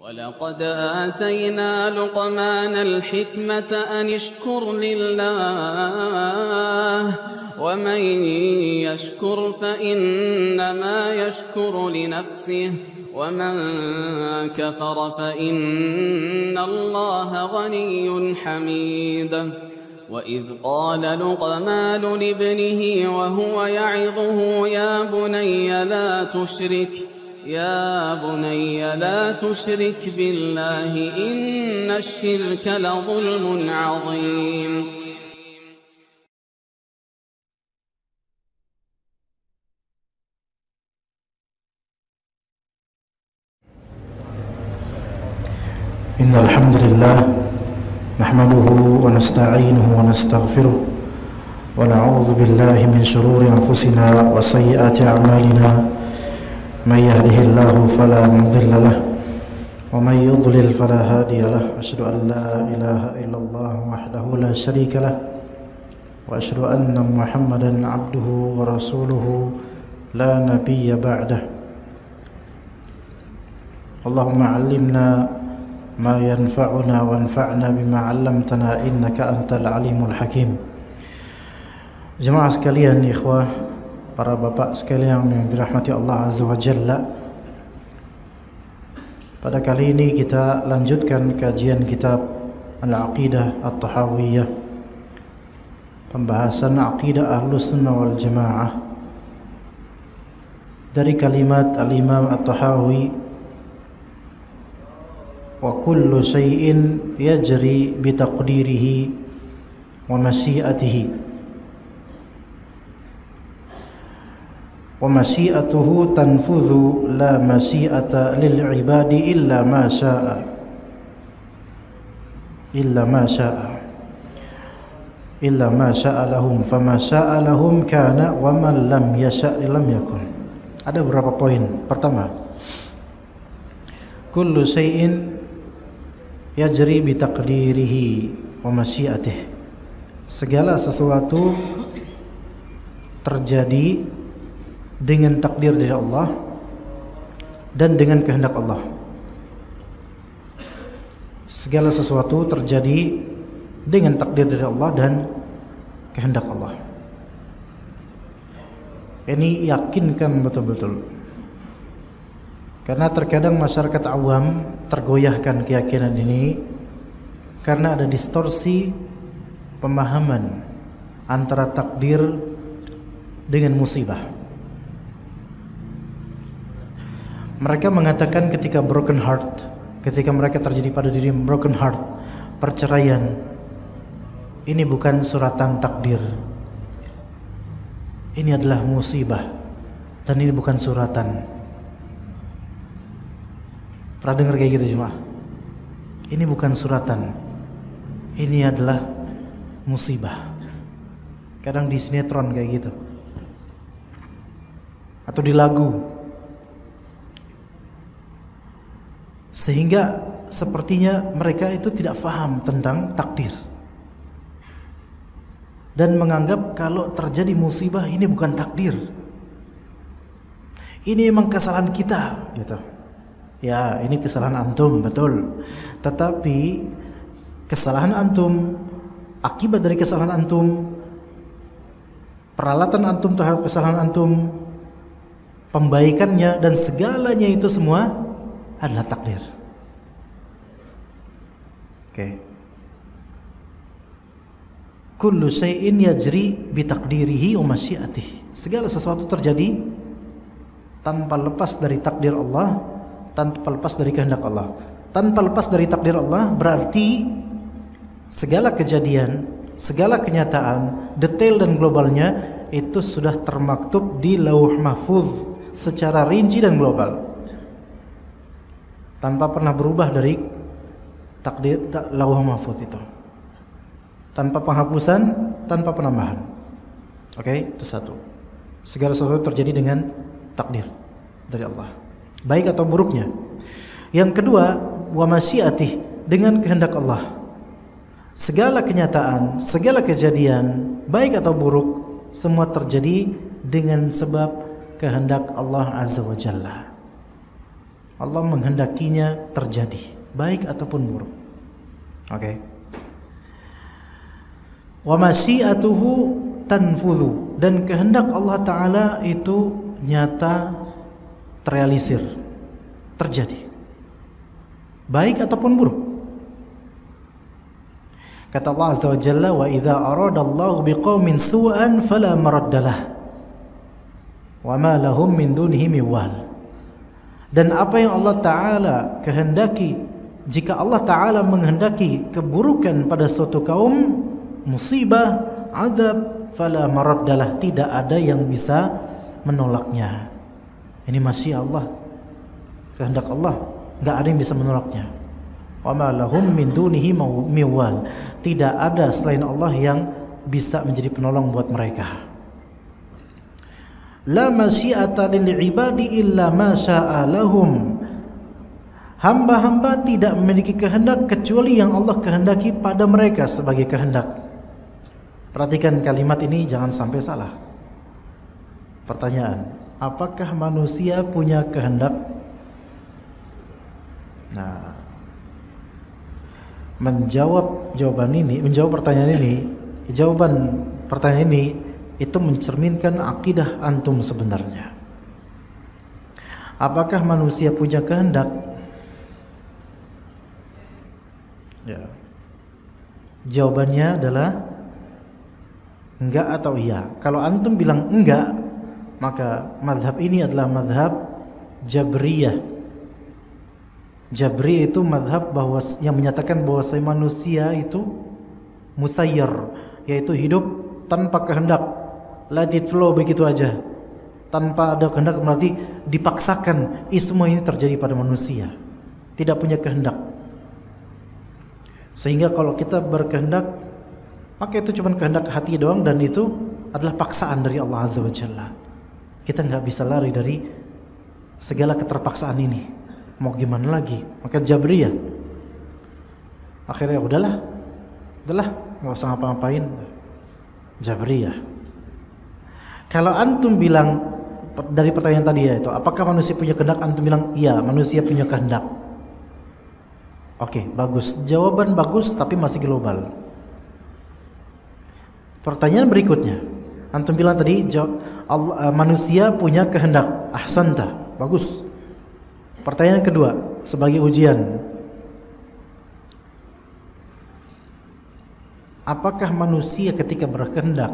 ولقد آتينا لقمان الحكمة أن اشكر لله ومن يشكر فإنما يشكر لنفسه ومن كفر فإن الله غني حميد وإذ قال لقمان لابنه وهو يعظه يا بني لا تشرك بالله إن الشرك لظلم عظيم. إن الحمد لله نحمده ونستعينه ونستغفره ونعوذ بالله من شرور أنفسنا وسيئات أعمالنا من يهده الله فلا مضل له ومن يضلل فلا هادي له أشهد أن لا إله إلا الله وحده لا شريك له وأشهد أن محمدا عبده ورسوله لا نبي بعده. اللهم علمنا ما ينفعنا وانفعنا بما علمتنا إنك أنت العليم الحكيم. Jemaah sekalian, ikhwah, para bapak sekalian yang dirahmati Allah Azza wa Jalla, pada kali ini kita lanjutkan kajian kitab Al-Aqidah At-Tahawiyah, pembahasan aqidah Ahlus Sunnah wal Jamaah, dari kalimat Al-Imam At-Tahawi, wa kullu syai'in yajri bitaqdirihi wa masyiatihi wa masyiatuhu tanfudhu la masyiata lil ibadi illa ma syaa illa ma syaa lahum fama syaa lahum kana wa man lam yasha' lam yakun. Ada beberapa poin. Pertama, kullu syai'in yajri bitaqdirihi wa masyiatihi, segala sesuatu terjadi dengan takdir dari Allah dan dengan kehendak Allah. Segala sesuatu terjadi dengan takdir dari Allah dan kehendak Allah. Ini yakinkan betul-betul. Karena terkadang masyarakat awam tergoyahkan keyakinan ini karena ada distorsi pemahaman antara takdir dengan musibah. Mereka mengatakan ketika broken heart, ketika mereka terjadi pada diri broken heart, perceraian, ini bukan suratan takdir, ini adalah musibah, dan ini bukan suratan. Pernah dengar kayak gitu cuma? Ini bukan suratan, ini adalah musibah. Kadang di sinetron kayak gitu, atau di lagu. Sehingga sepertinya mereka itu tidak faham tentang takdir dan menganggap kalau terjadi musibah ini bukan takdir, ini emang kesalahan kita gitu. Ya, ini kesalahan antum, betul. Tetapi kesalahan antum, akibat dari kesalahan antum, peralatan antum terhadap kesalahan antum, pembaikannya dan segalanya itu semua adalah takdir. Oke. Kullu syai'in yajri bitaqdirihi wa masyiatihi. Segala sesuatu terjadi tanpa lepas dari takdir Allah, tanpa lepas dari kehendak Allah. Tanpa lepas dari takdir Allah berarti segala kejadian, segala kenyataan, detail dan globalnya itu sudah termaktub di Lauh Mahfuz secara rinci dan global, tanpa pernah berubah dari takdir Lauh Mahfuz itu, tanpa penghapusan, tanpa penambahan. Oke, itu satu. Segala sesuatu terjadi dengan takdir dari Allah, baik atau buruknya. Yang kedua, wa masyiatih, dengan kehendak Allah. Segala kenyataan, segala kejadian, baik atau buruk, semua terjadi dengan sebab kehendak Allah Azza wa Jalla. Allah menghendakinya terjadi, baik ataupun buruk. Oke. Wa masyiatuhu tanfudhu, dan kehendak Allah Ta'ala itu nyata, terrealisir, terjadi, baik ataupun buruk. Kata Allah Azza wa Jalla, wa idza aradallahu biqaumin su'an fala maraddalah wa ma lahum min dunihi miwal. Dan apa yang Allah Ta'ala kehendaki, jika Allah Ta'ala menghendaki keburukan pada suatu kaum, musibah, azab, fala maraddalah, tidak ada yang bisa menolaknya. Ini masih Allah, kehendak Allah, enggak ada yang bisa menolaknya. Wa ma lahum min dunihi miwal, tidak ada selain Allah yang bisa menjadi penolong buat mereka. La masyiata lil ibadi illa ma syaa lahum, hamba-hamba tidak memiliki kehendak kecuali yang Allah kehendaki pada mereka sebagai kehendak. Perhatikan kalimat ini, jangan sampai salah. Pertanyaan, apakah manusia punya kehendak? Nah, menjawab pertanyaan ini itu mencerminkan akidah antum sebenarnya. Apakah manusia punya kehendak? Ya. Jawabannya adalah enggak atau iya. Kalau antum bilang enggak, maka mazhab ini adalah mazhab Jabriyah. Jabri itu mazhab yang menyatakan bahwa manusia itu musayyir, yaitu hidup tanpa kehendak, let it flow, begitu aja, tanpa ada kehendak, berarti dipaksakan. Semua ini terjadi pada manusia, tidak punya kehendak. Sehingga kalau kita berkehendak, maka itu cuma kehendak hati doang, dan itu adalah paksaan dari Allah Azza wa Jalla. Kita nggak bisa lari dari segala keterpaksaan ini. Mau gimana lagi? Maka Jabriyah akhirnya udahlah, nggak usah ngapa-ngapain. Jabriyah. Kalau antum bilang dari pertanyaan tadi ya itu, apakah manusia punya kehendak? Antum bilang iya, manusia punya kehendak. Oke, bagus. Jawaban bagus, tapi masih global. Pertanyaan berikutnya, antum bilang tadi manusia punya kehendak. Ahsanta, bagus. Pertanyaan kedua, sebagai ujian, apakah manusia ketika berkehendak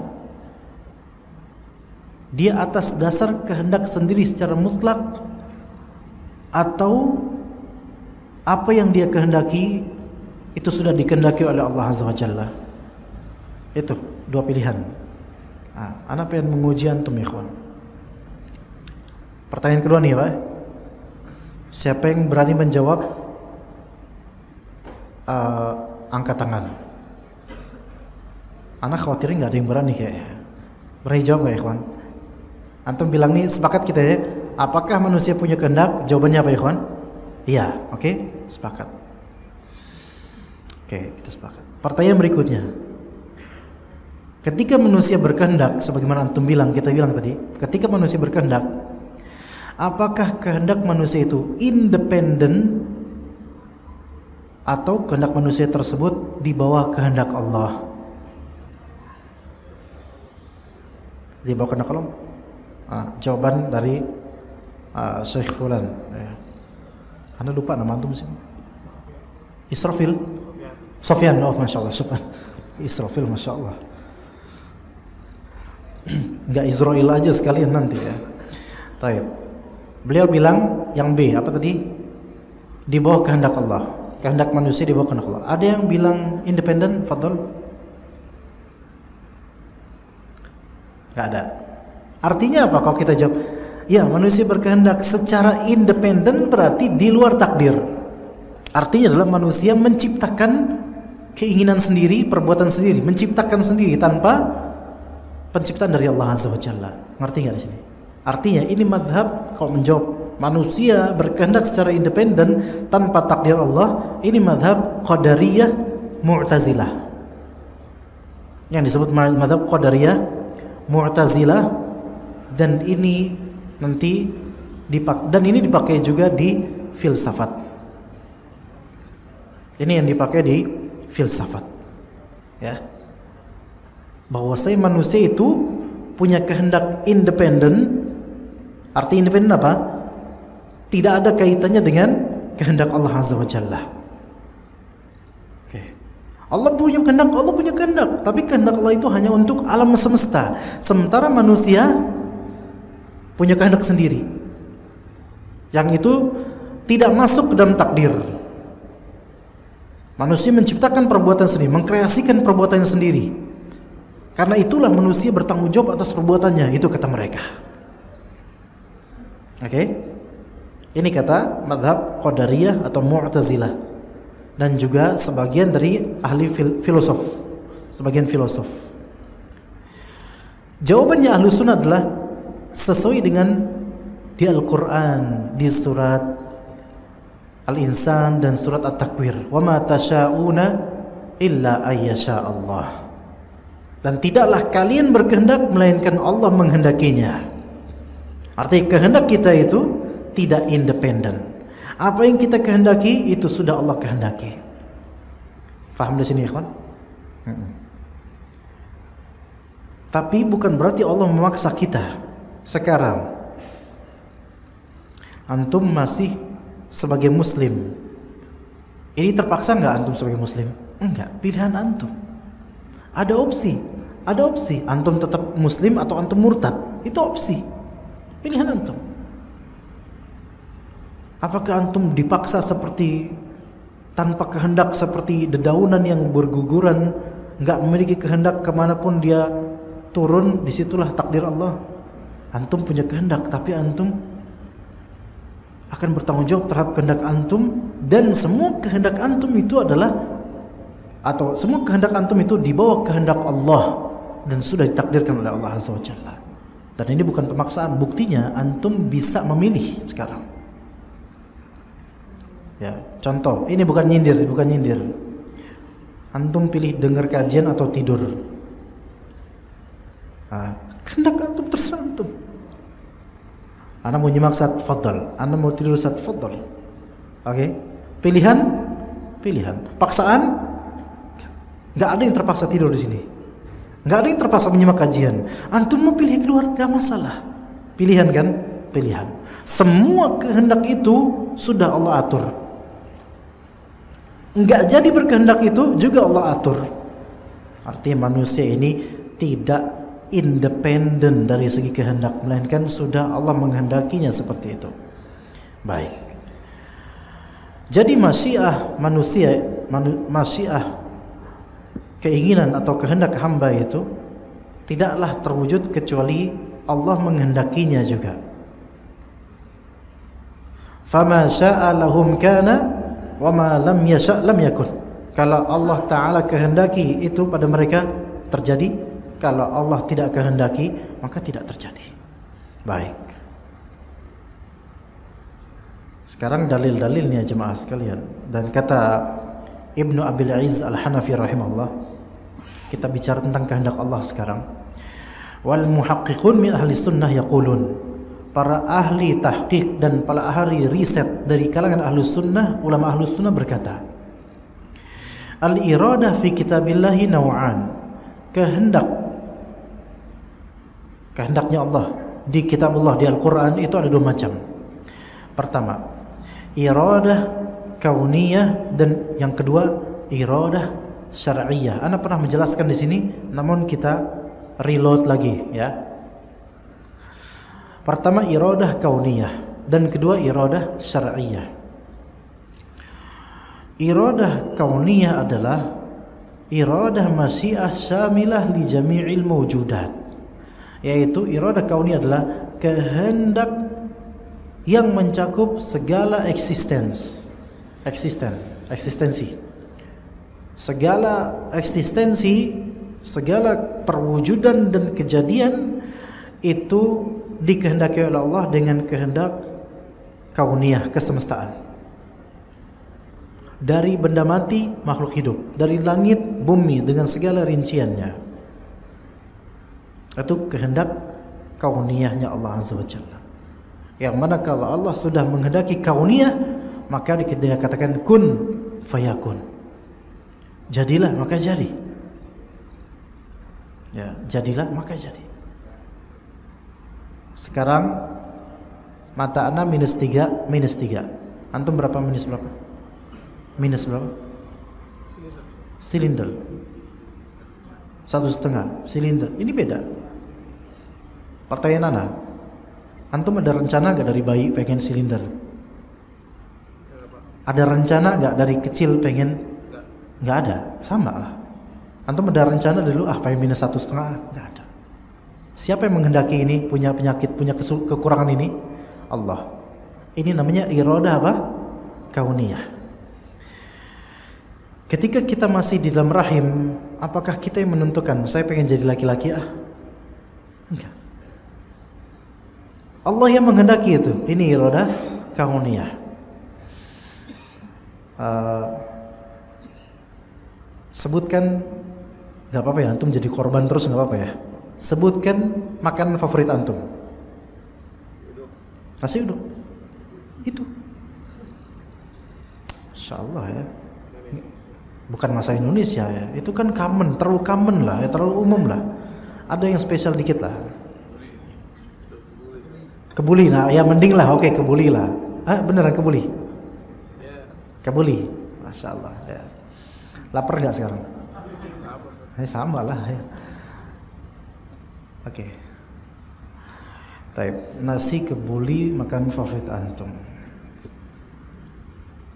dia atas dasar kehendak sendiri secara mutlak, atau apa yang dia kehendaki itu sudah dikehendaki oleh Allah Azza wa Jalla? Itu dua pilihan. Ana pengen menguji antum, ikhwan. Pertanyaan kedua nih, Pak. Siapa yang berani menjawab? Angkat tangan. Ana khawatirin nggak ada yang berani kayaknya. Berani jawab nggak, ikhwan? Antum bilang nih, sepakat kita ya. Apakah manusia punya kehendak? Jawabannya apa, ikhwan? Iya, oke? Sepakat. Oke, kita sepakat. Pertanyaan berikutnya. Ketika manusia berkehendak, sebagaimana antum bilang, kita bilang tadi, ketika manusia berkehendak, apakah kehendak manusia itu independen, atau kehendak manusia tersebut di bawah kehendak Allah? Di bawah kehendak Allah? Jawaban dari Syekh Fulan. Anda lupa nama antum sih? Israfil? Sofyan, Masya Allah. Israfil, Masya Allah. Enggak Israel aja sekalian nanti ya. Taib. Beliau bilang yang B, apa tadi? Di bawah kehendak Allah. Kehendak manusia di bawah kehendak Allah. Ada yang bilang independen, fadhol? Enggak ada. Artinya apa kalau kita jawab, ya manusia berkehendak secara independen, berarti di luar takdir. Artinya adalah manusia menciptakan keinginan sendiri, perbuatan sendiri, menciptakan sendiri tanpa penciptaan dari Allah Azza wa Jalla. Ngerti nggak di sini? Artinya ini madhab kalau menjawab manusia berkehendak secara independen tanpa takdir Allah, ini madhab Qadariyah Mu'tazilah. Yang disebut madhab Qadariyah Mu'tazilah, dan ini nanti dipakai juga di filsafat. Ini yang dipakai di filsafat, ya. Bahwasanya manusia itu punya kehendak independen. Arti independen apa? Tidak ada kaitannya dengan kehendak Allah Azza wa Jalla. Oke. Allah punya kehendak, tapi kehendak Allah itu hanya untuk alam semesta. Sementara manusia punya kehendak sendiri, yang itu tidak masuk ke dalam takdir. Manusia menciptakan perbuatan sendiri, mengkreasikan perbuatannya sendiri. Karena itulah manusia bertanggung jawab atas perbuatannya, itu kata mereka. Oke? Ini kata mazhab Qadariyah atau Mu'tazilah, dan juga sebagian dari ahli filosof, sebagian filosof. Jawabannya ahlu sunnah adalah sesuai dengan di Al-Quran, di surat Al-Insan dan surat At-Takwir. Wa ma tasha'una illa ayyasha Allah. Dan tidaklah kalian berkehendak melainkan Allah menghendakinya. Artinya kehendak kita itu tidak independen. Apa yang kita kehendaki itu sudah Allah kehendaki. Faham di sini, ikhwan? Tapi bukan berarti Allah memaksa kita. Sekarang antum masih sebagai muslim, ini terpaksa nggak antum sebagai muslim? Enggak, pilihan antum. Ada opsi. Antum tetap muslim atau antum murtad. Itu opsi. Pilihan antum. Apakah antum dipaksa seperti tanpa kehendak, seperti dedaunan yang berguguran, nggak memiliki kehendak, kemanapun dia turun, disitulah takdir Allah. Antum punya kehendak, tapi antum akan bertanggung jawab terhadap kehendak antum, dan semua kehendak antum itu adalah, atau semua kehendak antum itu di bawah kehendak Allah dan sudah ditakdirkan oleh Allah Azza wa Jalla. Dan ini bukan pemaksaan, buktinya antum bisa memilih sekarang. Ya, contoh, ini bukan nyindir. Antum pilih dengar kajian atau tidur. Kehendak antum, terserah antum. Anda mau nyimak saat fadl, Anda mau tidur saat fadl. Oke? Pilihan. Paksaan, nggak ada yang terpaksa tidur di sini. Nggak ada yang terpaksa menyimak kajian. Antum mau pilih keluar, nggak masalah. Pilihan kan? Pilihan. Semua kehendak itu sudah Allah atur. Nggak jadi berkehendak itu juga Allah atur. Artinya manusia ini tidak independen dari segi kehendak, melainkan sudah Allah menghendakinya seperti itu. Baik. Jadi masyiah manusia, masyiah keinginan atau kehendak hamba itu tidaklah terwujud kecuali Allah menghendakinya juga. Fama syaa lahum kana wa ma lam yasha lam yakun. Kalau Allah Ta'ala kehendaki itu pada mereka terjadi, kalau Allah tidak kehendaki maka tidak terjadi. Baik. Sekarang dalil-dalilnya jemaah sekalian. Dan kata Ibnu Abil Izz Al-Hanafi rahimahullah, kita bicara tentang kehendak Allah sekarang. Wal muhaqqiqun min ahli sunnah yaqulun, para ahli tahqiq dan para ahli riset dari kalangan ahli sunnah, ulama ahli sunnah berkata, al-iradah fi kitabillahi naw'an. Kehendaknya Allah di kitab Allah, di Al-Quran itu ada dua macam. Pertama, iradah kauniyah, dan yang kedua iradah syar'iyah. Ana pernah menjelaskan di sini, namun kita reload lagi ya. Pertama iradah kauniyah, dan kedua iradah syar'iyah. Iradah kauniyah adalah iradah masyiah syamilah li jami'il mawjudat, yaitu iradah kauniyah adalah kehendak yang mencakup segala eksistensi. Segala eksistensi, segala perwujudan dan kejadian itu dikehendaki oleh Allah dengan kehendak kauniyah, kesemestaan. Dari benda mati, makhluk hidup, dari langit, bumi dengan segala rinciannya, itu kehendak kauniyahnya Allah Azza wa Jalla. Yang mana kalau Allah sudah menghendaki kauniyah, maka dia katakan kun fayakun. Jadilah maka jadi. Ya, jadilah maka jadi. Sekarang mata ana minus 3. Antum berapa minus berapa? Minus berapa? Silinder. 1,5 silinder. Ini beda. Pertanyaan ana, antum ada rencana gak dari bayi pengen silinder? Ada rencana gak dari kecil pengen? Gak ada, sama lah. Antum ada rencana dulu pengen minus 1,5? Gak ada. Siapa yang menghendaki ini, punya penyakit, punya kekurangan ini? Allah. Ini namanya iradah apa? Kauniyah. Ketika kita masih di dalam rahim, apakah kita yang menentukan saya pengen jadi laki-laki? Enggak. Allah yang menghendaki itu. Ini iradah kauniyah. Sebutkan, nggak apa-apa ya, antum jadi korban terus nggak apa-apa ya. Sebutkan makanan favorit antum. Nasi uduk. Itu. Insyaallah ya. Bukan masalah Indonesia ya. Itu kan common, terlalu common lah, ya, terlalu umum lah. Ada yang spesial dikit lah. Kebuli, nah ya mending lah, oke kebuli lah. Beneran kebuli? Kebuli, Masya Allah ya. Lapar gak sekarang? Sama lah ya. Oke. Taib, nasi kebuli makan favorit antum.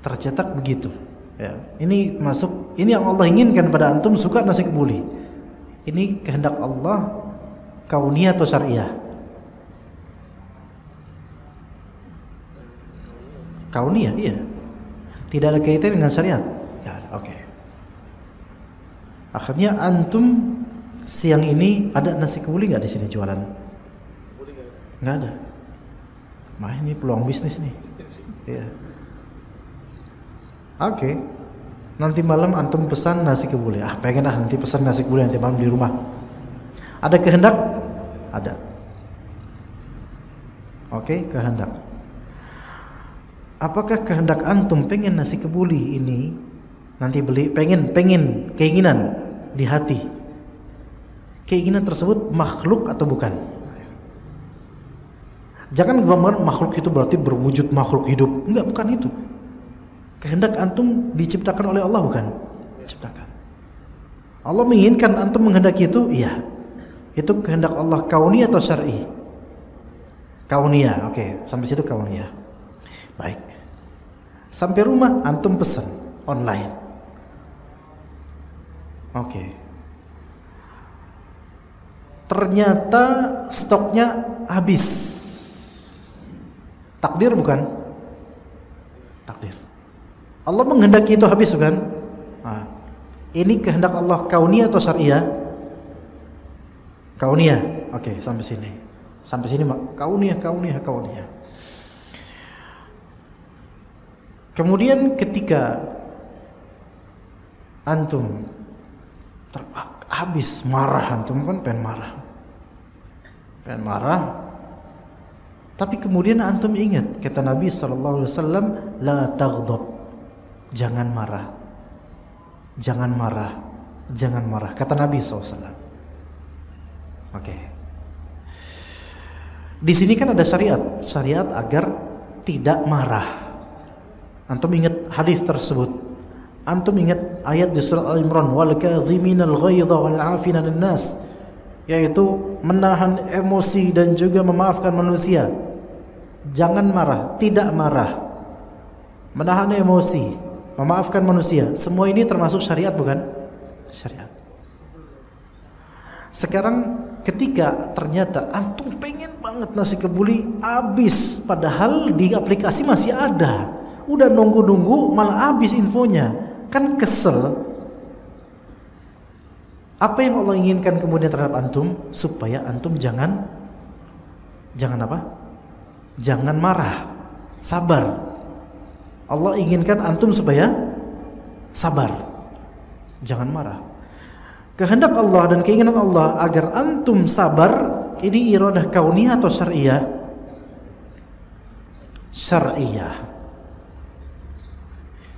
Tercetak begitu ya. Ini masuk, ini yang Allah inginkan pada antum, suka nasi kebuli. Ini kehendak Allah, kauniyah atau syariah? Kauniyah, iya. Tidak ada kaitan dengan syariat. Ya, oke. Akhirnya antum siang ini ada nasi kebuli nggak di sini jualan? Nggak ada. Mah ini peluang bisnis nih. Iya. Oke. Nanti malam antum pesan nasi kebuli. Pengen nanti pesan nasi kebuli nanti malam di rumah. Ada kehendak? Ada. Oke, kehendak. Apakah kehendak antum pengen nasi kebuli ini nanti beli, pengen keinginan di hati? Keinginan tersebut makhluk atau bukan? Jangan gambar makhluk itu berarti berwujud makhluk hidup. Enggak, bukan itu. Kehendak antum diciptakan oleh Allah bukan? Diciptakan. Allah menginginkan antum menghendaki itu? Iya. Itu kehendak Allah kauniyah atau syar'i? Kauniyah. Oke, sampai situ kauniyah. Baik. Sampai rumah antum pesan online. Oke. Ternyata stoknya habis. Takdir bukan? Takdir. Allah menghendaki itu habis bukan? Ini kehendak Allah kauniyah atau syariah? Kauniyah. Oke, sampai sini. Sampai sini kauniyah. Kemudian ketika antum habis marah, antum kan pengen marah, tapi kemudian antum ingat kata Nabi SAW, la taghdab, jangan marah. Kata Nabi SAW. Oke. Di sini kan ada syariat agar tidak marah. Antum ingat hadis tersebut. Antum ingat ayat di surat Al-Imran, wal kadhiminal ghaidha wal 'afina 'anil nas, yaitu menahan emosi dan juga memaafkan manusia. Jangan marah, tidak marah. Menahan emosi, memaafkan manusia. Semua ini termasuk syariat bukan? Syariat. Sekarang ketika ternyata antum pengen banget nasi kebuli habis, padahal di aplikasi masih ada. Udah nunggu malah habis infonya. Kan kesel. Apa yang Allah inginkan kemudian terhadap antum? Supaya antum jangan apa? Jangan marah. Sabar. Allah inginkan antum supaya sabar. Jangan marah. Kehendak Allah dan keinginan Allah agar antum sabar, ini iradah kauniyah atau syariah? Syariah.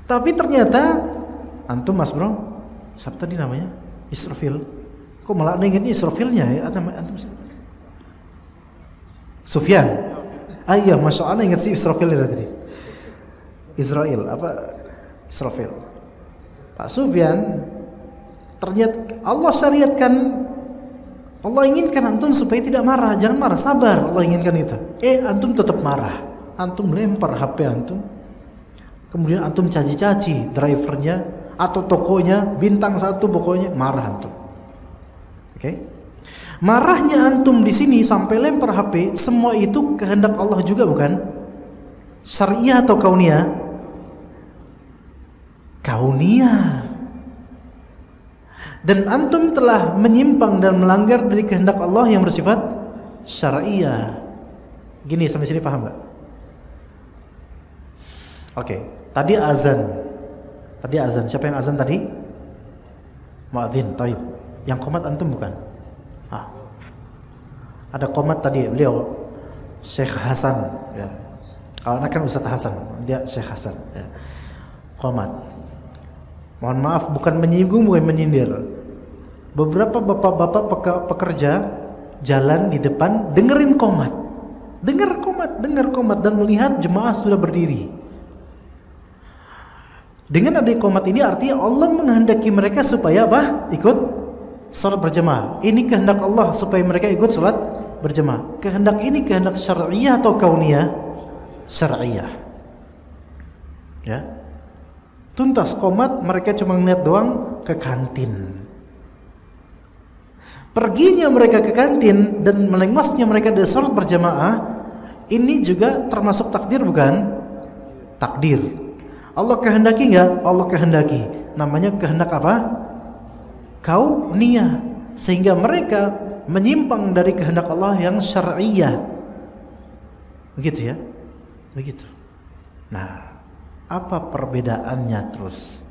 Tapi ternyata antum Mas Bro, siapa tadi namanya? Israfil. Kok malah ingetnya Israfilnya ya? Antum Sufyan. Iya, Masya Allah ingat si Israfil tadi. Israel apa? Israfil. Pak Sufyan, ternyata Allah syariatkan, Allah inginkan antum supaya tidak marah. Jangan marah, sabar. Allah inginkan itu. Antum tetap marah. Antum lempar HP antum. Kemudian antum caci-caci drivernya atau tokonya, bintang 1 pokoknya, marah antum. Oke? Marahnya antum di sini sampai lempar HP, semua itu kehendak Allah juga bukan? Syariah atau kauniyah? Kauniyah. Dan antum telah menyimpang dan melanggar dari kehendak Allah yang bersifat syariah. Gini, sampai sini paham gak? Oke, tadi azan. Siapa yang azan tadi? Muadzin, taib. Yang qomat antum bukan? Ada qomat tadi, beliau Syekh Hasan ya. Kalau anak kan Ustaz Hasan, dia Syekh Hasan ya. Qomat. Mohon maaf, bukan menyinggung, bukan menyindir. Beberapa bapak-bapak pekerja jalan di depan dengerin qomat. Dengar qomat dan melihat jemaah sudah berdiri. Dengan adanya qomat ini artinya Allah menghendaki mereka supaya apa? Ikut salat berjamaah. Ini kehendak Allah supaya mereka ikut salat berjamaah. Kehendak ini kehendak syar'iyah atau kauniyah? Syar'iyah. Ya. Tuntas qomat, mereka cuma ngeliat doang ke kantin. Perginya mereka ke kantin dan melengosnya mereka dari salat berjamaah, ini juga termasuk takdir bukan? Takdir. Allah kehendaki enggak? Allah kehendaki. Namanya kehendak apa? Kauniyah. Sehingga mereka menyimpang dari kehendak Allah yang syar'iyah. Begitu ya? Begitu. Nah, apa perbedaannya terus?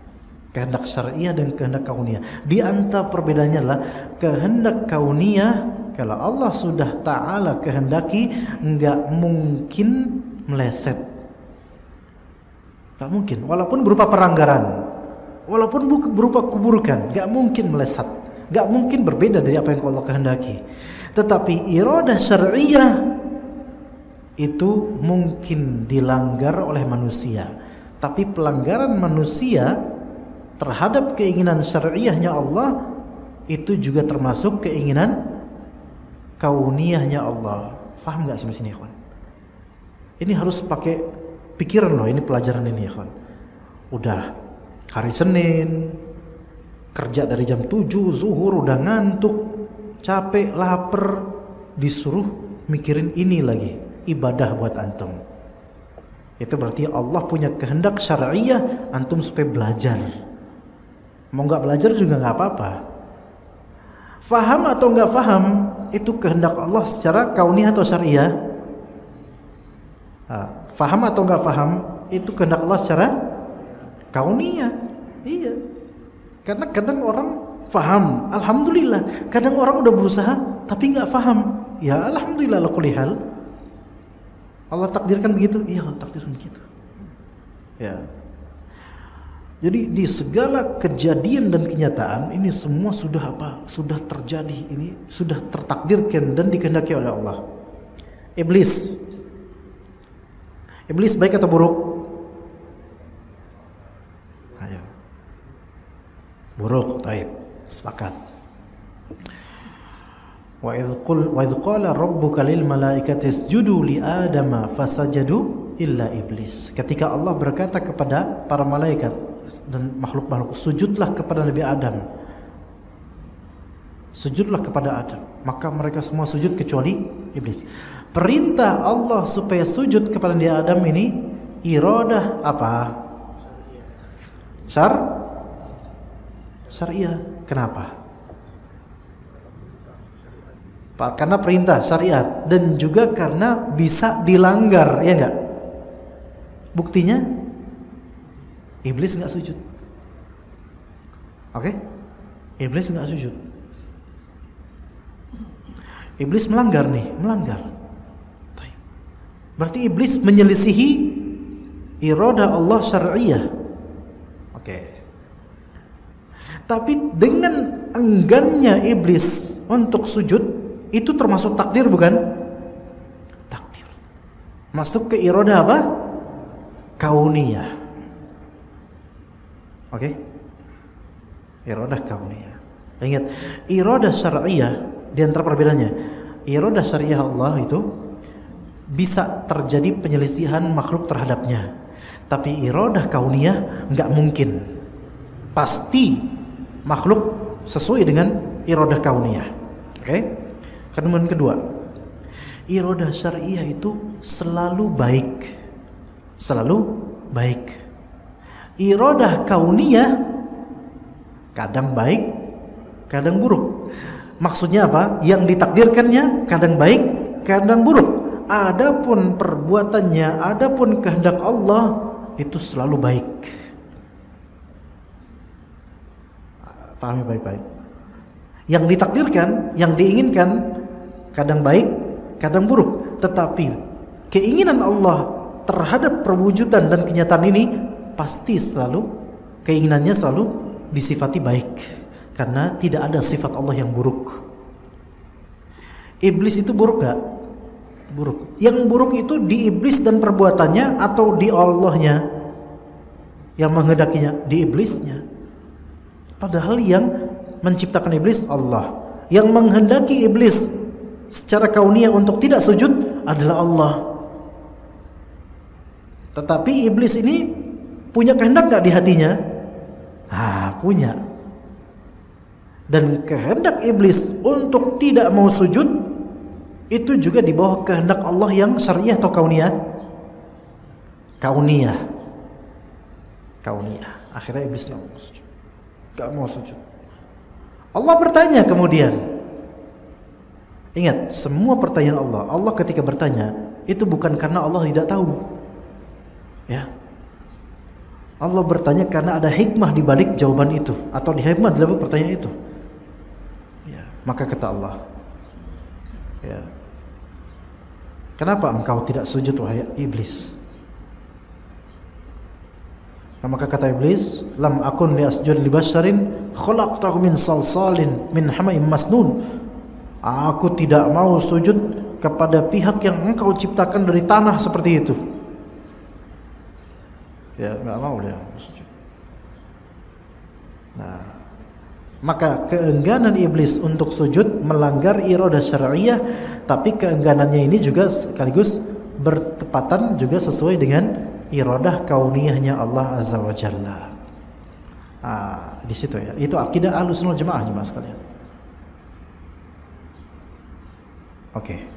Kehendak syar'iyah dan kehendak kauniyah. Di antara perbedaannya adalah kehendak kauniyah, kalau Allah sudah Ta'ala kehendaki, enggak mungkin meleset. Gak mungkin, walaupun berupa pelanggaran, walaupun berupa keburukan, gak mungkin melesat, gak mungkin berbeda dari apa yang Allah kehendaki. Tetapi iradah syar'iyah itu mungkin dilanggar oleh manusia. Tapi pelanggaran manusia terhadap keinginan syar'iyahnya Allah itu juga termasuk keinginan kauniyahnya Allah. Faham gak sampai sini ya kawan? Ini harus pakai pikiran loh, ini pelajaran ini ya kawan. Udah hari Senin, kerja dari jam 7 zuhur, udah ngantuk, capek, lapar, disuruh mikirin ini lagi, ibadah buat antum. Itu berarti Allah punya kehendak syar'iyah antum supaya belajar. Mau gak belajar juga gak apa-apa. Faham atau gak faham, itu kehendak Allah secara kauniyah atau syar'iyah? Faham atau enggak faham, itu kehendak Allah secara kauniyah. Iya. Karena kadang orang faham, alhamdulillah. Kadang orang udah berusaha tapi enggak faham. Ya alhamdulillah ala kulli hal. Allah takdirkan begitu? Iya, takdirkan begitu. Ya. Jadi di segala kejadian dan kenyataan ini semua sudah apa? Sudah terjadi, ini sudah tertakdirkan dan dikehendaki oleh Allah. Iblis baik atau buruk? Ayo. Buruk, baik. Sepakat. Wa idz qala rabbuka lil malaikati isjudu li adama fasajadu illa iblis. Ketika Allah berkata kepada para malaikat dan makhluk-makhluk, sujudlah kepada Nabi Adam. Sujudlah kepada Adam. Maka mereka semua sujud kecuali iblis. Perintah Allah supaya sujud kepada Nabi Adam ini iradah apa? Syariah. Kenapa? Karena perintah syariat dan juga karena bisa dilanggar, ya enggak? Buktinya iblis enggak sujud. Oke? Iblis enggak sujud. Iblis melanggar. Berarti iblis menyelisihi iradah Allah syar'iyah. Oke. Tapi dengan enggannya iblis untuk sujud, itu termasuk takdir bukan? Takdir. Masuk ke iradah apa? Kauniyah. Oke? Iradah kauniyah. Ingat, iradah syar'iyah di antara perbedaannya. Iradah syar'iyah Allah itu bisa terjadi penyelisihan makhluk terhadapnya. Tapi iradah kauniyah enggak mungkin. Pasti makhluk sesuai dengan iradah kauniyah. Oke? Kemudian kedua, iradah syar'iyah itu selalu baik. Selalu baik. Iradah kauniyah kadang baik, kadang buruk. Maksudnya apa? Yang ditakdirkannya kadang baik, kadang buruk. Adapun perbuatannya, adapun kehendak Allah itu selalu baik. Pahami baik-baik. Yang ditakdirkan, yang diinginkan kadang baik, kadang buruk. Tetapi keinginan Allah terhadap perwujudan dan kenyataan ini pasti selalu, keinginannya selalu disifati baik. Karena tidak ada sifat Allah yang buruk. Iblis itu buruk gak? Buruk. Yang buruk itu di iblis dan perbuatannya atau di Allahnya yang menghendakinya? Di iblisnya. Padahal yang menciptakan iblis Allah, yang menghendaki iblis secara kauniyah untuk tidak sujud adalah Allah. Tetapi iblis ini punya kehendak gak di hatinya? Punya. Dan kehendak iblis untuk tidak mau sujud itu juga di bawah kehendak Allah yang syariah atau kauniyah? Kauniyah. Akhirnya iblis tidak mau sujud. Gak mau sujud. Allah bertanya kemudian. Ingat, semua pertanyaan Allah ketika bertanya itu bukan karena Allah tidak tahu. Ya. Allah bertanya karena ada hikmah di balik jawaban itu atau di hikmah di balik pertanyaan itu. Ya, maka kata Allah, ya. Kenapa engkau tidak sujud wahai iblis? Maka kata iblis, lam akun li asjud li basharin khalaqtahu min salsalin min hama'im masnun. Aku tidak mau sujud kepada pihak yang engkau ciptakan dari tanah seperti itu. Ya, enggak mau dia sujud. Nah, maka keengganan iblis untuk sujud melanggar iradah syar'iyah, tapi keengganannya ini juga sekaligus bertepatan juga sesuai dengan iradah kauniyahnya Allah Azza wa Jalla. Di situ ya. Itu akidah Ahlussunnah Jamaah jemaah sekalian. Oke.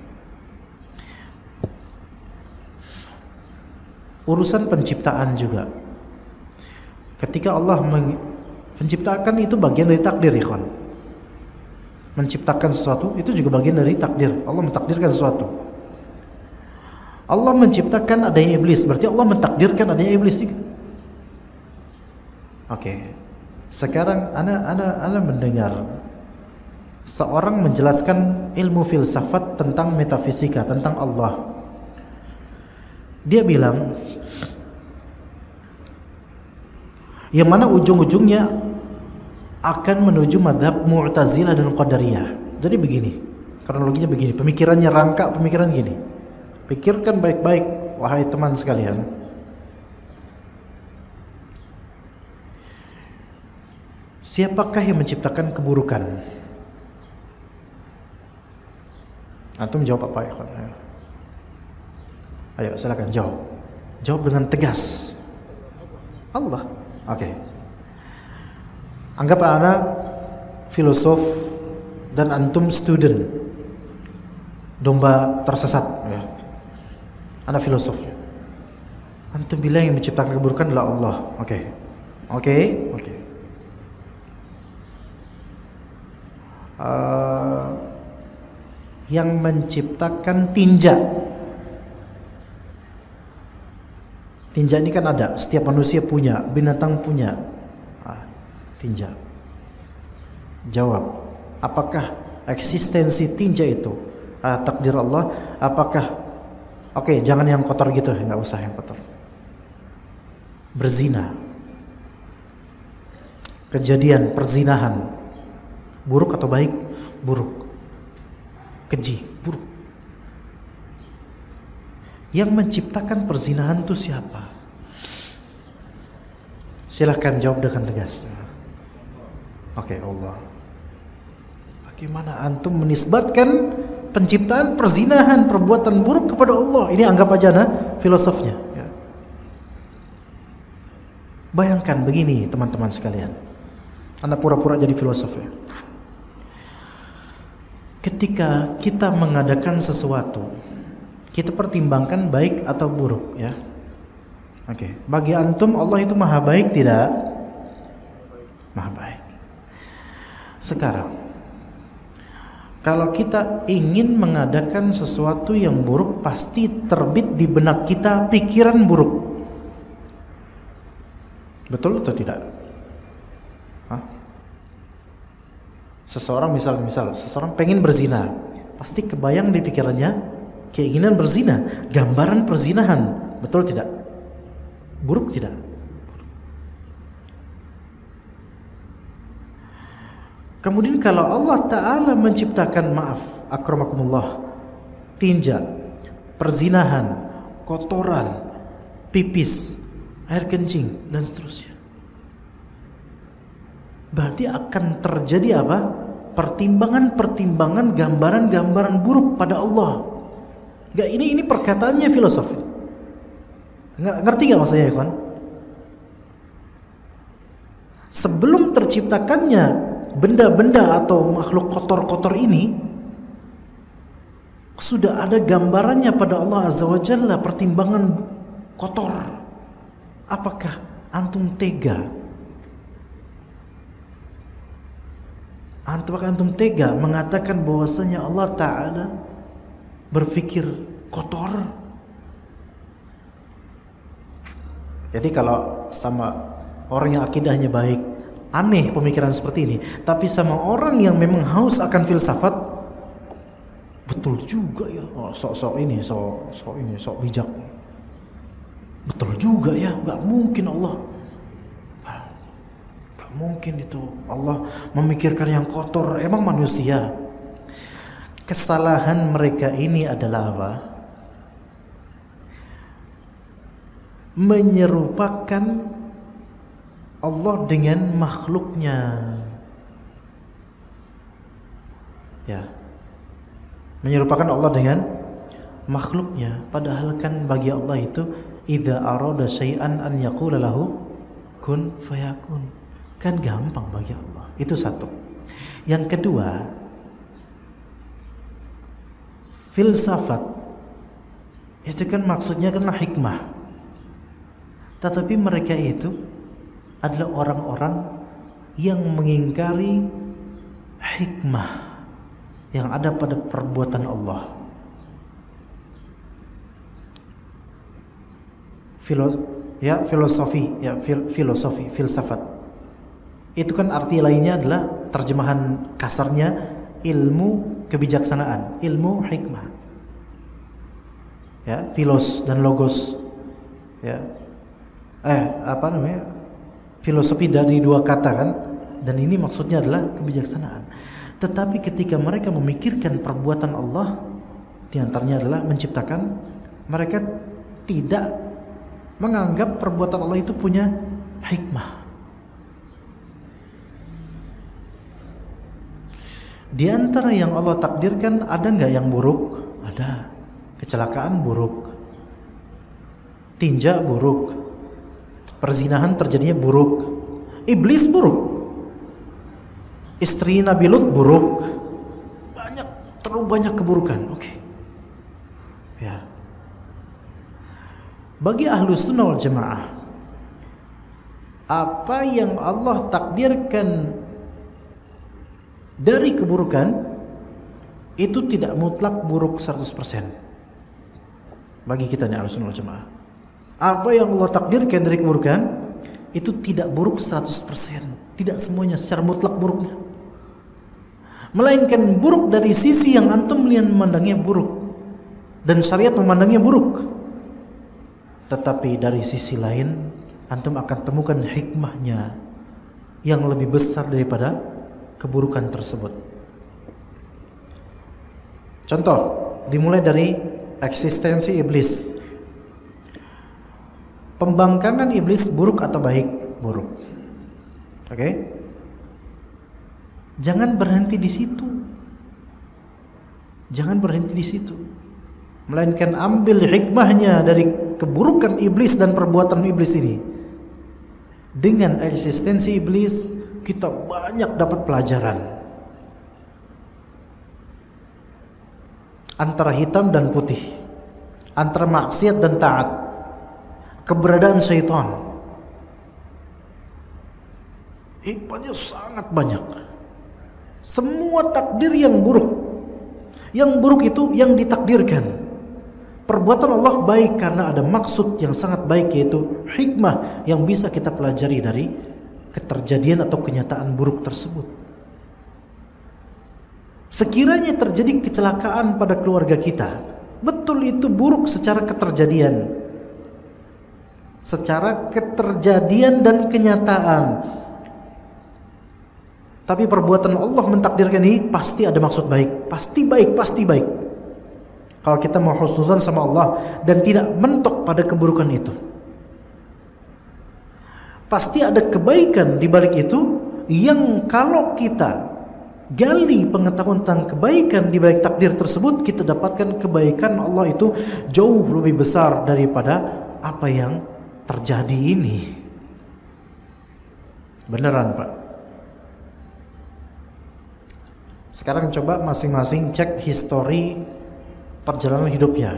Urusan penciptaan juga. Ketika Allah menciptakan itu bagian dari takdir, ikhwan. Menciptakan sesuatu itu juga bagian dari takdir. Allah mentakdirkan sesuatu. Allah menciptakan adanya iblis, berarti Allah mentakdirkan adanya iblis juga. Oke. Sekarang ana mendengar seorang menjelaskan ilmu filsafat tentang metafisika, tentang Allah. Dia bilang yang mana ujung-ujungnya akan menuju madhab Mu'tazilah dan Qadariyah. Jadi begini, kronologinya begini, pemikirannya rangka pemikiran gini. Pikirkan baik-baik wahai teman sekalian. Siapakah yang menciptakan keburukan? Antum jawab apa ya? Ayo silakan jawab. Jawab dengan tegas. Allah. Oke. Anggaplah ana filosof dan antum student. Domba tersesat ya. Ana filosof. Antum bilang yang menciptakan keburukan adalah Allah. Oke. Yang menciptakan tinja. Tinja ini kan ada, setiap manusia punya, binatang punya. Tinja. Jawab, apakah eksistensi tinja itu takdir Allah? Apakah jangan yang kotor gitu, nggak usah yang kotor. Berzina. kejadian perzinahan, buruk atau baik? Buruk. Keji, buruk. Yang menciptakan perzinahan itu siapa? Silahkan jawab dengan tegas. Oke, Allah. Bagaimana antum menisbatkan penciptaan perzinahan, perbuatan buruk kepada Allah? Ini anggap aja filosofnya. Ya. Bayangkan begini teman-teman sekalian. Anda pura-pura jadi filosof ya. Ketika kita mengadakan sesuatu, kita pertimbangkan baik atau buruk ya. Oke. Bagi antum Allah itu maha baik tidak? Maha baik. Sekarang, kalau kita ingin mengadakan sesuatu yang buruk, pasti terbit di benak kita pikiran buruk. Betul atau tidak? Hah? Seseorang misal seseorang pengen berzina, pasti kebayang di pikirannya keinginan berzina, gambaran perzinahan. Betul tidak? Buruk tidak? Kemudian kalau Allah Ta'ala menciptakan, maaf, akramakumullah, tinja, perzinahan, kotoran, pipis, air kencing, dan seterusnya, berarti akan terjadi apa? Pertimbangan-pertimbangan, gambaran-gambaran buruk pada Allah. Gak, ini perkataannya filosofi. Ngerti gak maksudnya ya kawan? Sebelum terciptakannya benda-benda atau makhluk kotor-kotor ini, sudah ada gambarannya pada Allah Azza wa Jalla, pertimbangan kotor. Apakah antum tega? Apakah antum tega mengatakan bahwasanya Allah Ta'ala berpikir kotor? Jadi kalau sama orang yang akidahnya baik, aneh pemikiran seperti ini. Tapi sama orang yang memang haus akan filsafat, betul juga ya. Oh, sok bijak. Betul juga ya, nggak mungkin Allah. Nggak mungkin itu Allah memikirkan yang kotor. Emang manusia. Kesalahan mereka ini adalah apa? Menyerupakan Allah dengan makhluknya. Ya. Menyerupakan Allah dengan makhluknya, padahal kan bagi Allah itu idza arada syai'an an yaqula lahu kun fayakun. Kan gampang bagi Allah. Itu satu. Yang kedua, filsafat itu kan maksudnya kan hikmah. Tetapi mereka itu adalah orang-orang yang mengingkari hikmah yang ada pada perbuatan Allah. Filosofi, filsafat. Itu kan arti lainnya adalah terjemahan kasarnya ilmu kebijaksanaan, ilmu hikmah. Ya, filos dan logos. Ya. Filosofi dari dua kata kan, dan ini maksudnya adalah kebijaksanaan. Tetapi ketika mereka memikirkan perbuatan Allah, diantaranya adalah menciptakan, mereka tidak menganggap perbuatan Allah itu punya hikmah. Di antara yang Allah takdirkan, ada nggak yang buruk? Ada. Kecelakaan buruk, tinja buruk, perzinahan terjadinya buruk, iblis buruk, istri Nabi Lut buruk, terlalu banyak keburukan. Oke. Ya. Bagi Ahlus Sunnah wal Jamaah, apa yang Allah takdirkan dari keburukan itu tidak mutlak buruk 100%. Bagi kita nih Ahlus Sunnah wal Jamaah, apa yang Allah takdirkan dari keburukan itu tidak buruk 100%. Tidak semuanya secara mutlak buruknya, melainkan buruk dari sisi yang antum memandangnya buruk dan syariat memandangnya buruk. Tetapi dari sisi lain antum akan temukan hikmahnya yang lebih besar daripada keburukan tersebut. Contoh, dimulai dari eksistensi iblis. Pembangkangan iblis buruk atau baik? Buruk. Oke? Jangan berhenti di situ. Jangan berhenti di situ. Melainkan ambil hikmahnya dari keburukan iblis dan perbuatan iblis ini. Dengan eksistensi iblis, kita banyak dapat pelajaran. Antara hitam dan putih, antara maksiat dan taat, keberadaan syaitan. Hikmahnya sangat banyak. Semua takdir yang buruk itu yang ditakdirkan. Perbuatan Allah baik karena ada maksud yang sangat baik, yaitu hikmah yang bisa kita pelajari dari keterjadian atau kenyataan buruk tersebut. Sekiranya terjadi kecelakaan pada keluarga kita, betul itu buruk secara keterjadian. Secara keterjadian dan kenyataan. Tapi perbuatan Allah mentakdirkan ini pasti ada maksud baik. Pasti baik, pasti baik. Kalau kita mau husnudzon sama Allah dan tidak mentok pada keburukan itu, pasti ada kebaikan di balik itu, yang kalau kita gali pengetahuan tentang kebaikan di balik takdir tersebut, kita dapatkan kebaikan Allah itu jauh lebih besar daripada apa yang terjadi ini. Beneran, Pak. Sekarang coba masing-masing cek histori perjalanan hidupnya.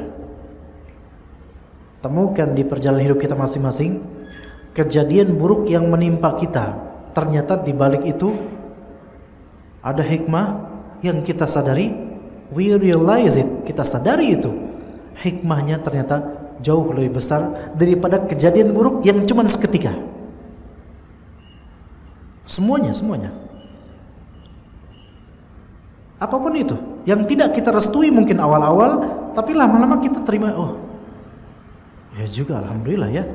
Temukan di perjalanan hidup kita masing-masing kejadian buruk yang menimpa kita. Ternyata di balik itu ada hikmah yang kita sadari. We realize it. Kita sadari itu. Hikmahnya ternyata jauh lebih besar daripada kejadian buruk yang cuma seketika. Semuanya. Apapun itu, yang tidak kita restui mungkin awal-awal, tapi lama-lama kita terima, oh ya juga alhamdulillah ya.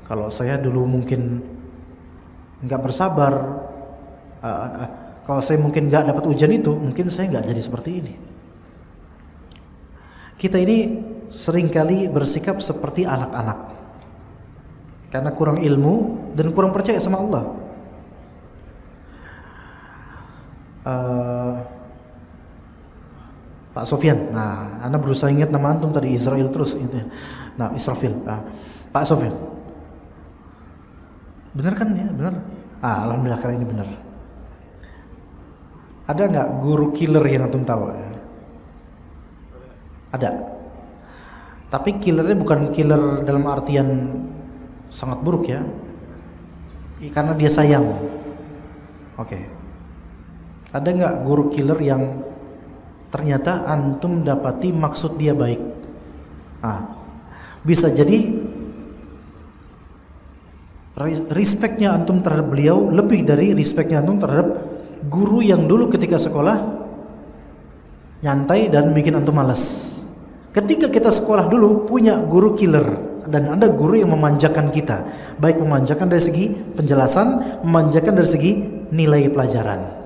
Kalau saya dulu mungkin nggak bersabar, kalau saya mungkin nggak dapat ujian itu, mungkin saya nggak jadi seperti ini. Kita ini seringkali bersikap seperti anak-anak karena kurang ilmu dan kurang percaya sama Allah. Pak Sofyan, nah, Anda berusaha ingat nama antum tadi, Israel terus. Nah, Israfil. Pak Sofyan, benar kan ya? Benar. Alhamdulillah kali ini benar. Ada nggak guru killer yang antum tahu? Ada. Tapi killernya bukan killer dalam artian sangat buruk ya, karena dia sayang. Oke. Ada nggak guru killer yang ternyata antum dapati maksud dia baik? Bisa jadi respectnya antum terhadap beliau lebih dari respectnya antum terhadap guru yang dulu ketika sekolah nyantai dan bikin antum malas. Ketika kita sekolah dulu punya guru killer, dan ada guru yang memanjakan kita, baik memanjakan dari segi penjelasan, memanjakan dari segi nilai pelajaran.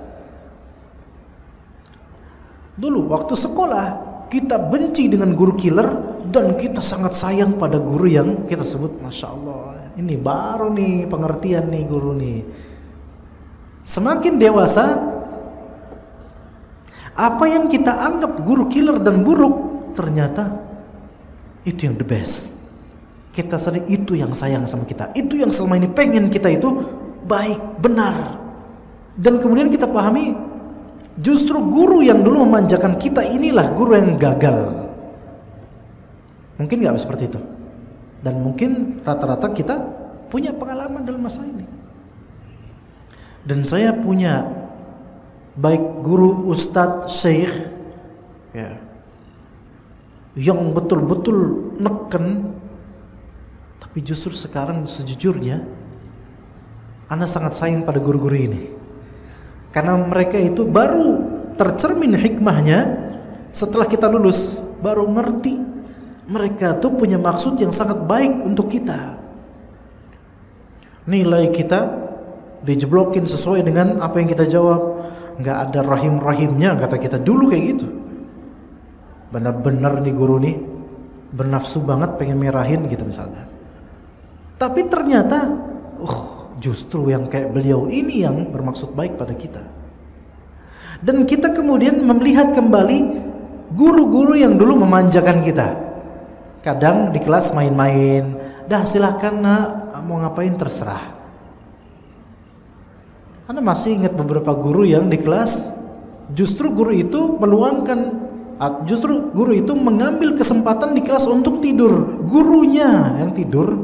Dulu waktu sekolah kita benci dengan guru killer dan kita sangat sayang pada guru yang kita sebut Masya Allah, ini baru nih pengertian nih guru nih. Semakin dewasa, apa yang kita anggap guru killer dan buruk, ternyata itu yang the best. Kita sadar itu yang sayang sama kita, itu yang selama ini pengen kita itu baik, benar. Dan kemudian kita pahami, justru guru yang dulu memanjakan kita inilah guru yang gagal. Mungkin gak seperti itu. Dan mungkin rata-rata kita punya pengalaman dalam masa ini. Dan saya punya baik guru, ustadz, syekh ya, yang betul-betul neken. Tapi justru sekarang sejujurnya Anda sangat sayang pada guru-guru ini, karena mereka itu baru tercermin hikmahnya setelah kita lulus, baru ngerti mereka tuh punya maksud yang sangat baik untuk kita. Nilai kita dijeblokin sesuai dengan apa yang kita jawab. Nggak ada rahim-rahimnya kata kita dulu kayak gitu. Benar-benar nih guru nih bernafsu banget pengen merahin gitu misalnya. Tapi ternyata justru yang kayak beliau ini yang bermaksud baik pada kita. Dan kita kemudian melihat kembali guru-guru yang dulu memanjakan kita. Kadang di kelas main-main, dah silahkan nak, mau ngapain terserah. Anda masih ingat beberapa guru yang di kelas justru guru itu meluangkan, justru guru itu mengambil kesempatan di kelas untuk tidur. Gurunya yang tidur,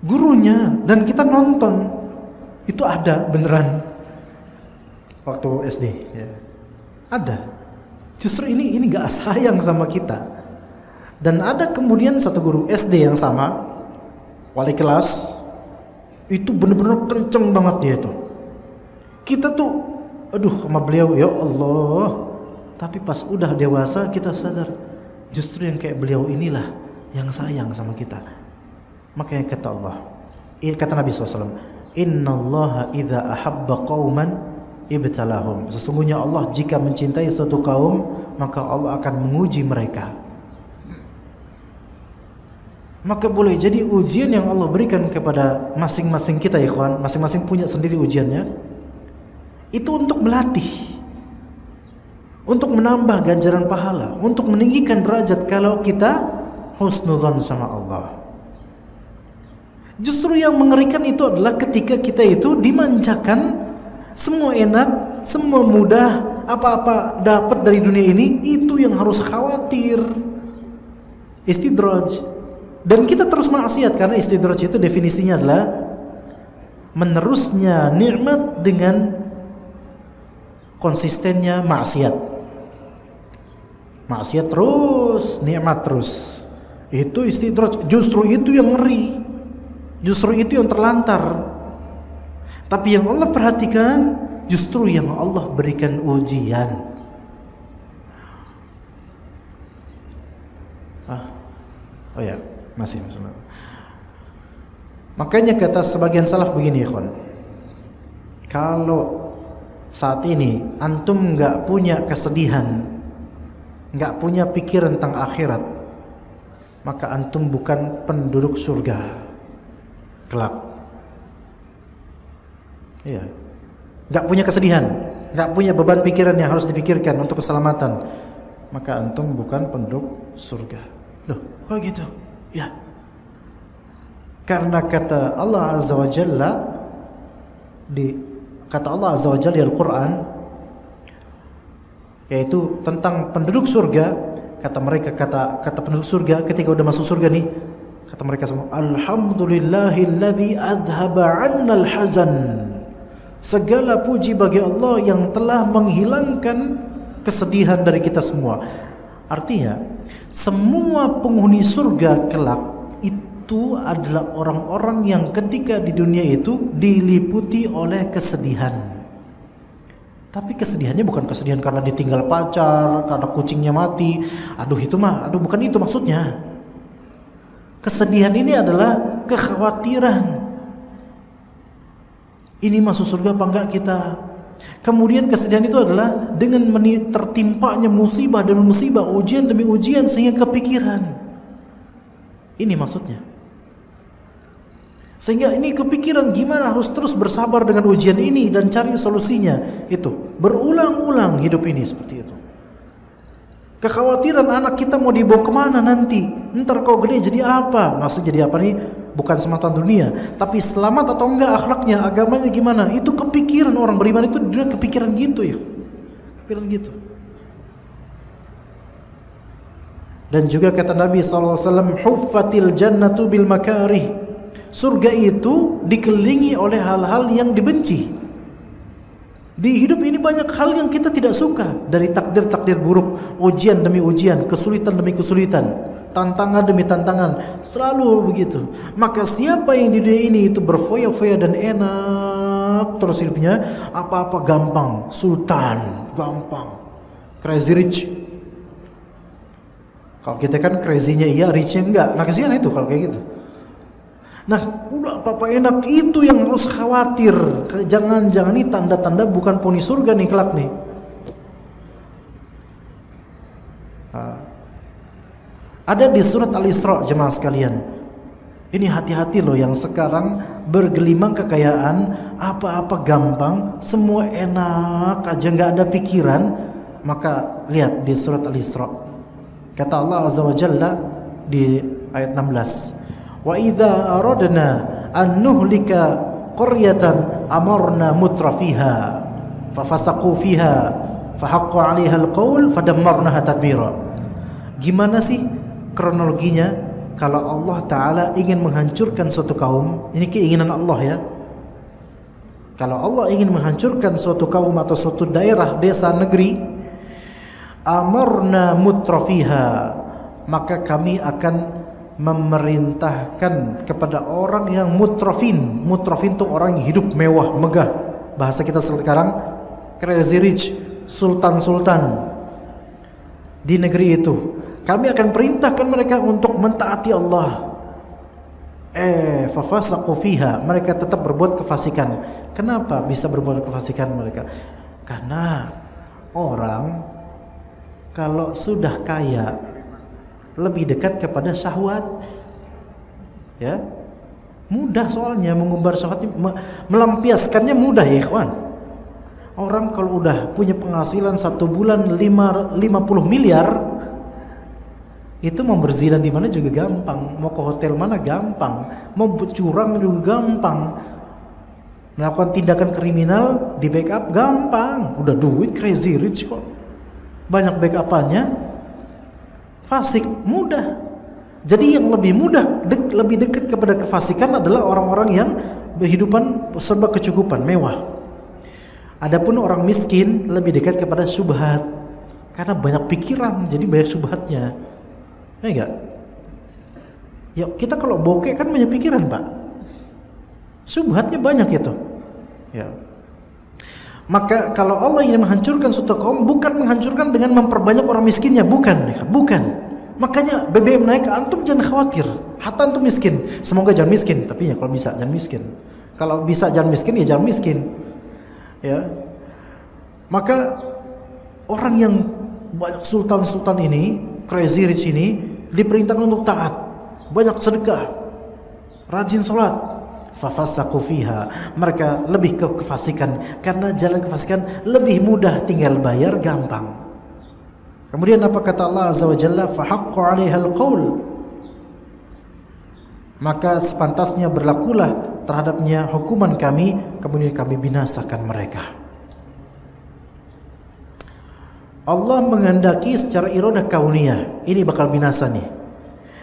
gurunya, dan kita nonton. Itu ada beneran waktu SD ya. Ada. Justru ini gak sayang sama kita. Dan ada kemudian satu guru SD yang sama, wali kelas, itu bener-bener kenceng banget dia tuh. Kita tuh sama beliau ya Allah. Tapi pas udah dewasa kita sadar justru yang kayak beliau inilah yang sayang sama kita. Makanya kata Allah, kata Nabi SAW, Innallaha idza ahabba qauman ibtalahum. Sesungguhnya Allah jika mencintai suatu kaum, maka Allah akan menguji mereka. Maka boleh jadi ujian yang Allah berikan kepada masing-masing kita, ikhwan, masing-masing punya sendiri ujiannya. Itu untuk melatih, untuk menambah ganjaran pahala, untuk meninggikan derajat kalau kita husnudzan sama Allah. Justru yang mengerikan itu adalah ketika kita itu dimanjakan, semua enak, semua mudah, apa-apa dapat dari dunia ini, itu yang harus khawatir. Istidraj. Dan kita terus maksiat, karena istidraj itu definisinya adalah menerusnya nikmat dengan konsistennya maksiat. Maksiat terus, nikmat terus. Itu istidraj. Justru itu yang ngeri. Justru itu yang terlantar. Tapi yang Allah perhatikan, justru yang Allah berikan ujian. Oh ya, masih. Makanya kata sebagian salaf begini, ikhwan. Kalau saat ini antum nggak punya kesedihan, nggak punya pikiran tentang akhirat, maka antum bukan penduduk surga kelak. Iya, nggak punya kesedihan, nggak punya beban pikiran yang harus dipikirkan untuk keselamatan, maka antum bukan penduduk surga. Loh, kok gitu? Ya, karena kata Allah Azza wa Jalla kata Allah Azza wa Jalla di Al-Quran, yaitu tentang penduduk surga. Kata mereka, kata penduduk surga ketika udah masuk surga nih, kata mereka semua, Alhamdulillahilladzi adhaba 'annal hazan. Segala puji bagi Allah yang telah menghilangkan kesedihan dari kita semua. Artinya, semua penghuni surga kelak itu adalah orang-orang yang ketika di dunia itu diliputi oleh kesedihan. Tapi kesedihannya bukan kesedihan karena ditinggal pacar, karena kucingnya mati. Bukan itu maksudnya. Kesedihan ini adalah kekhawatiran. Ini masuk surga apa enggak kita? Kemudian kesedihan itu adalah dengan tertimpanya musibah demi musibah, ujian demi ujian, sehingga kepikiran. Ini maksudnya. Sehingga ini kepikiran gimana harus terus bersabar dengan ujian ini dan cari solusinya. Itu berulang-ulang hidup ini seperti itu. Kekhawatiran anak kita mau dibawa kemana nanti, ntar kau gede jadi apa? Maksud jadi apa nih? Bukan semata dunia, tapi selamat atau enggak akhlaknya, agamanya gimana? Itu kepikiran orang beriman itu, dia kepikiran gitu ya, kepikiran gitu. Dan juga kata Nabi SAW, huffatil jannatu bil makarih. Surga itu dikelilingi oleh hal-hal yang dibenci. Di hidup ini banyak hal yang kita tidak suka, dari takdir-takdir buruk, ujian demi ujian, kesulitan demi kesulitan, tantangan demi tantangan, selalu begitu. Maka siapa yang di dunia ini itu berfoya-foya dan enak terus hidupnya, apa-apa gampang, sultan, gampang, crazy rich. Kalau kita kan crazy-nya iya, rich-nya enggak. Nah kesian itu kalau kayak gitu. Nah, udah apa enak, itu yang harus khawatir. Jangan-jangan ini tanda-tanda bukan penghuni surga nih kelak nih. Ada di surat Al-Isra, jemaah sekalian. Ini hati-hati loh yang sekarang bergelimang kekayaan, apa-apa gampang, semua enak aja, nggak ada pikiran. Maka lihat di surat Al-Isra. Kata Allah Azza wa Jalla di ayat 16. Wa idza aradna an nuhlika qaryatan amarna mutrafiha fafasaqu fiha fahaqqa 'alaiha alqaul fadammarnaha tadbira. Gimana sih kronologinya kalau Allah Ta'ala ingin menghancurkan suatu kaum? Ini keinginan Allah ya. Kalau Allah ingin menghancurkan suatu kaum atau suatu daerah, desa, negeri, amarna mutrafiha, maka kami akan memerintahkan kepada orang yang mutrafin. Mutrafin itu orang yang hidup mewah, megah. Bahasa kita sekarang crazy rich, sultan-sultan di negeri itu. Kami akan perintahkan mereka untuk mentaati Allah. Fafasaqu fiha, mereka tetap berbuat kefasikan. Kenapa bisa berbuat kefasikan mereka? Karena orang kalau sudah kaya lebih dekat kepada syahwat, ya, mudah soalnya mengumbar syahwatnya, melampiaskannya mudah ya ikhwan. Orang kalau udah punya penghasilan 1 bulan 50 miliar, itu mau berzina di mana juga gampang, mau ke hotel mana gampang, mau curang juga gampang, melakukan tindakan kriminal di backup gampang, udah duit crazy rich kok, banyak backupannya. Fasik mudah. Jadi yang lebih mudah, lebih dekat kepada kefasikan adalah orang-orang yang berhidupan serba kecukupan, mewah. Adapun orang miskin lebih dekat kepada syubhat, karena banyak pikiran, jadi banyak syubhatnya. Ya enggak? Ya kita kalau bokeh kan banyak pikiran, Pak. Syubhatnya banyak itu. Ya. Maka kalau Allah ingin menghancurkan suatu kaum, bukan menghancurkan dengan memperbanyak orang miskinnya, bukan. Makanya BBM naik, antum jangan khawatir. Hatta antum miskin, semoga jangan miskin, tapi ya kalau bisa jangan miskin. Kalau bisa jangan miskin, ya jangan miskin. Ya. Maka orang yang banyak sultan-sultan ini, crazy rich ini, diperintahkan untuk taat, banyak sedekah, rajin sholat. Fafasaqu fiha, mereka lebih ke kefasikan, karena jalan kefasikan lebih mudah, tinggal bayar gampang. Kemudian apa kata Allah Azza wa Jalla? Fahaqqa 'alaiha alqaul, maka sepantasnya berlakulah terhadapnya hukuman kami, kemudian kami binasakan mereka. Allah menghendaki secara iradah kauniyah, ini bakal binasa nih.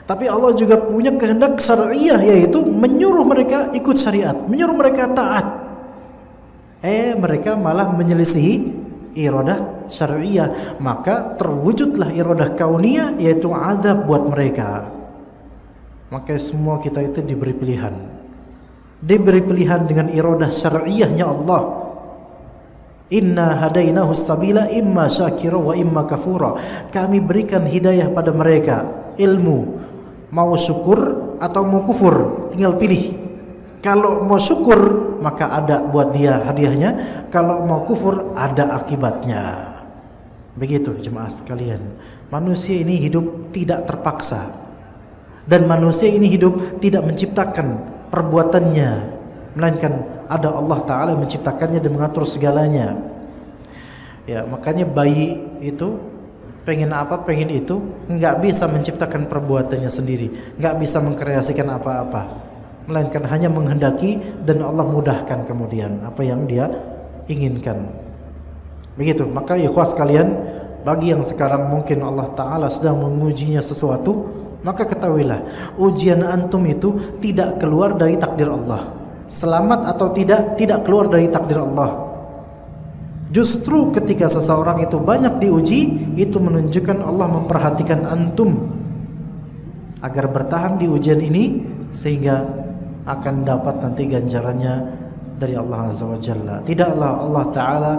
Tapi Allah juga punya kehendak syariah, yaitu menyuruh mereka ikut syariat, menyuruh mereka taat. Mereka malah menyelisihi iradah syariah, maka terwujudlah iradah kauniyah, yaitu azab buat mereka. Maka semua kita itu diberi pilihan. Diberi pilihan dengan iradah syariahnya Allah. Inna hadainahu sabila imma syakira wa imma kafura. Kami berikan hidayah pada mereka, ilmu, mau syukur atau mau kufur, tinggal pilih. Kalau mau syukur maka ada buat dia hadiahnya, kalau mau kufur ada akibatnya. Begitu jemaah sekalian. Manusia ini hidup tidak terpaksa, dan manusia ini hidup tidak menciptakan perbuatannya, melainkan ada Allah Ta'ala menciptakannya dan mengatur segalanya. Ya, makanya bayi itu pengen apa, pengen itu, nggak bisa menciptakan perbuatannya sendiri, nggak bisa mengkreasikan apa-apa, melainkan hanya menghendaki dan Allah mudahkan kemudian apa yang dia inginkan. Begitu. Maka ikhwas sekalian, bagi yang sekarang mungkin Allah Ta'ala sedang mengujinya sesuatu, maka ketahuilah ujian antum itu tidak keluar dari takdir Allah. Selamat atau tidak keluar dari takdir Allah. Justru ketika seseorang itu banyak diuji, itu menunjukkan Allah memperhatikan antum agar bertahan di ujian ini, sehingga akan dapat nanti ganjarannya dari Allah Azza wa Jalla. Tidaklah Allah Ta'ala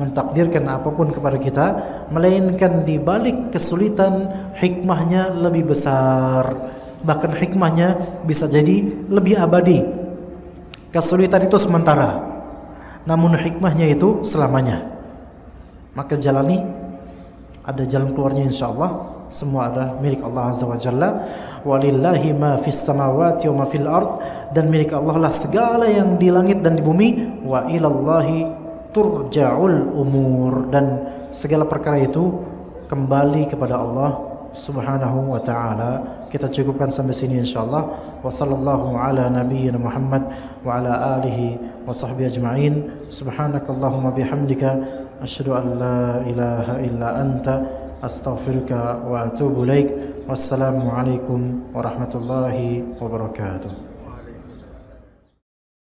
mentakdirkan apapun kepada kita, melainkan di balik kesulitan hikmahnya lebih besar. Bahkan hikmahnya bisa jadi lebih abadi. Kesulitan itu sementara, namun hikmahnya itu selamanya. Maka jalani, ada jalan keluarnya insyaallah. Semua ada milik Allah Azza wa Jalla. Walillahi ma fis samawati wa ma fil ard, dan milik Allah lah segala yang di langit dan di bumi. Wa ilallahi turja'ul umur, dan segala perkara itu kembali kepada Allah Subhanahu wa taala. Kita cukupkan sampai sini insyaallah. Wa sallallahu ala nabiyyina Muhammad wa ala alihi wa sahbihi ajma'in. Subhanakallahumma bihamdika asyhadu an la ilaha illa anta astaghfiruka wa atubu ilaik. Wassalamu alaikum warahmatullahi wabarakatuh.